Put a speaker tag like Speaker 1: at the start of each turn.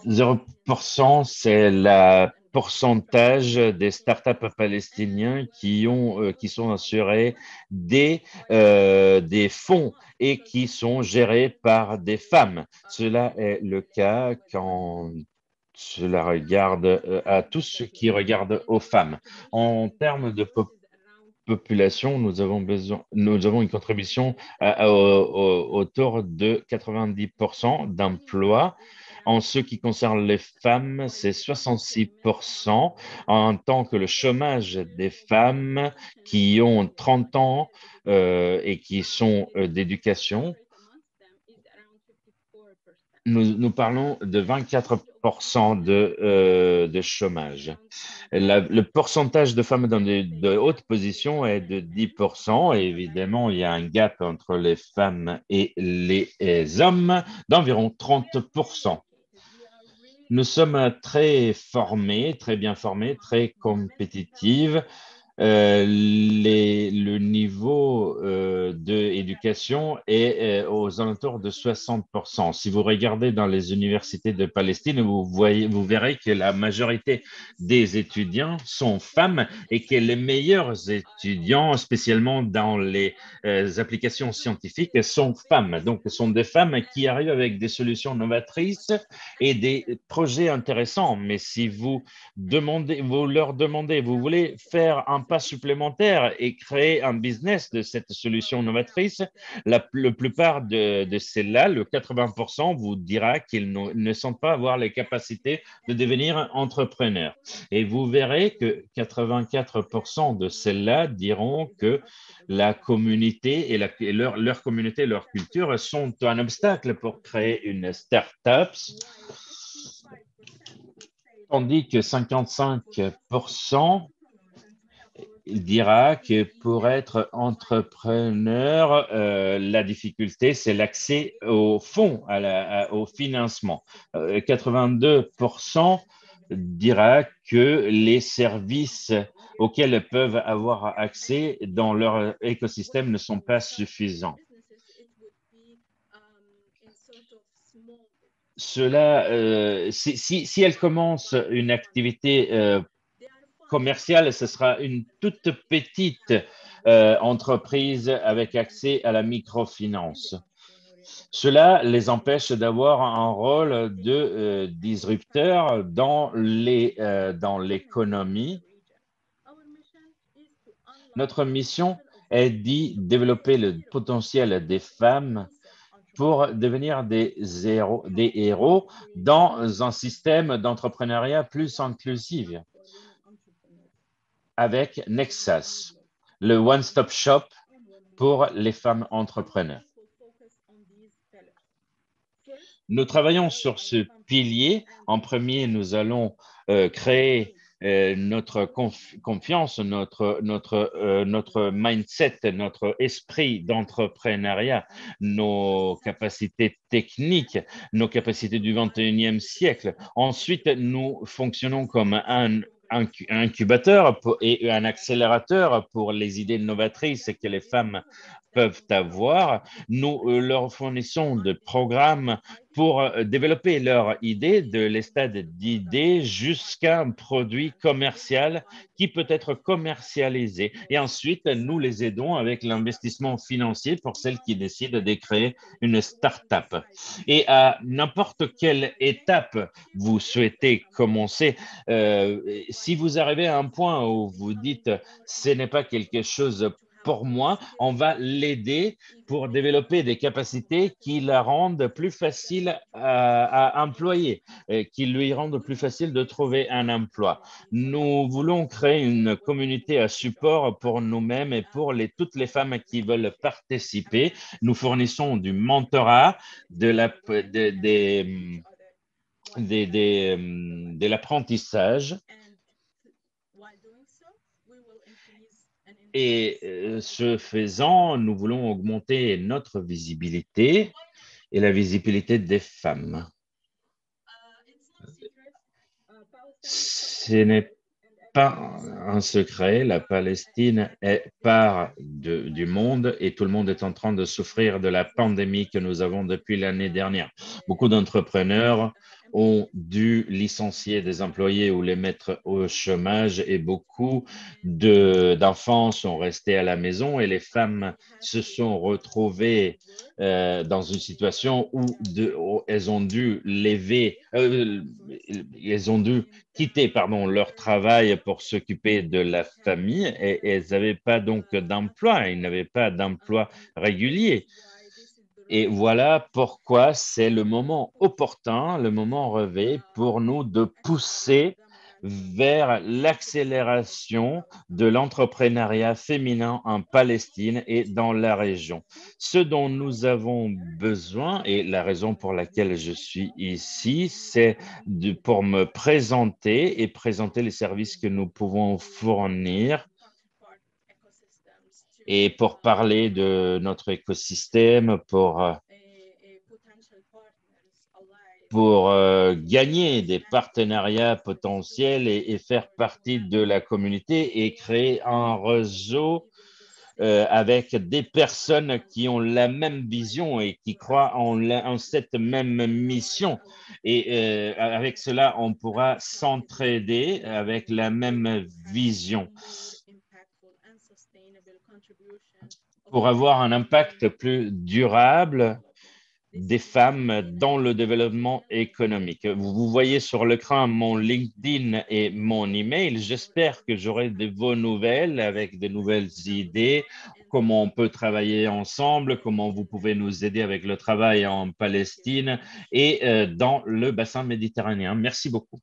Speaker 1: 0%, c'est le pourcentage des startups palestiniens qui sont assurés des fonds et qui sont gérés par des femmes. Cela est le cas quand cela regarde à tous ceux qui regardent aux femmes. En termes de population, nous avons une contribution autour de 90% d'emplois. En ce qui concerne les femmes, c'est 66%, en tant que le chômage des femmes qui ont 30 ans et qui sont d'éducation, nous parlons de 24% de chômage. Le pourcentage de femmes dans de hautes positions est de 10%. Et évidemment, il y a un gap entre les femmes et les hommes d'environ 30%. Nous sommes très formés, très bien formés, très compétitifs. Le niveau d'éducation est aux alentours de 60%. Si vous regardez dans les universités de Palestine, vous verrez que la majorité des étudiants sont femmes et que les meilleurs étudiants, spécialement dans les applications scientifiques, sont femmes. Donc, ce sont des femmes qui arrivent avec des solutions novatrices et des projets intéressants. Mais si vous leur demandez, vous voulez faire un pas supplémentaire et créer un business de cette solution novatrice, la plupart de celles-là, le 80%, vous dira qu'ils ne sentent pas avoir les capacités de devenir entrepreneurs. Et vous verrez que 84% de celles-là diront que la communauté et leur communauté, leur culture sont un obstacle pour créer une start-up, tandis que 55% dira que pour être entrepreneur, la difficulté, c'est l'accès aux fonds, au financement. 82% dira que les services auxquels elles peuvent avoir accès dans leur écosystème ne sont pas suffisants. Si elle commence une activité commerciale, ce sera une toute petite entreprise avec accès à la microfinance. Cela les empêche d'avoir un rôle de disrupteur dans l'économie. Notre mission est d'y développer le potentiel des femmes pour devenir des héros dans un système d'entrepreneuriat plus inclusif avec Nexus, le one-stop shop pour les femmes entrepreneurs. Nous travaillons sur ce pilier. En premier, nous allons créer notre confiance, notre mindset, notre esprit d'entrepreneuriat, nos capacités techniques, nos capacités du 21e siècle. Ensuite, nous fonctionnons comme un incubateur et un accélérateur pour les idées novatrices que les femmes peuvent avoir. Nous leur fournissons des programmes pour développer leur idée, de les stades d'idées jusqu'à un produit commercial qui peut être commercialisé. Et ensuite, nous les aidons avec l'investissement financier pour celles qui décident de créer une start-up. Et à n'importe quelle étape vous souhaitez commencer, si vous arrivez à un point où vous dites ce n'est pas quelque chose pour moi, on va l'aider pour développer des capacités qui la rendent plus facile à employer, qui lui rendent plus facile de trouver un emploi. Nous voulons créer une communauté à support pour nous-mêmes et pour toutes les femmes qui veulent participer. Nous fournissons du mentorat, de l'apprentissage. Et ce faisant, nous voulons augmenter notre visibilité et la visibilité des femmes. Ce n'est pas un secret, la Palestine est part du monde et tout le monde est en train de souffrir de la pandémie que nous avons depuis l'année dernière. Beaucoup d'entrepreneurs ont dû licencier des employés ou les mettre au chômage et beaucoup d'enfants sont restés à la maison et les femmes se sont retrouvées dans une situation où elles ont dû elles ont dû quitter pardon, leur travail pour s'occuper de la famille et elles n'avaient pas donc d'emploi, ils n'avaient pas d'emploi régulier. Et voilà pourquoi c'est le moment opportun, le moment rêvé pour nous de pousser vers l'accélération de l'entrepreneuriat féminin en Palestine et dans la région. Ce dont nous avons besoin, et la raison pour laquelle je suis ici, c'est pour me présenter et présenter les services que nous pouvons fournir et pour parler de notre écosystème, pour gagner des partenariats potentiels et faire partie de la communauté et créer un réseau avec des personnes qui ont la même vision et qui croient en cette même mission. Et avec cela, on pourra s'entraider avec la même vision pour avoir un impact plus durable des femmes dans le développement économique. Vous voyez sur l'écran mon LinkedIn et mon email. J'espère que j'aurai de vos nouvelles avec de nouvelles idées, comment on peut travailler ensemble, comment vous pouvez nous aider avec le travail en Palestine et dans le bassin méditerranéen. Merci beaucoup.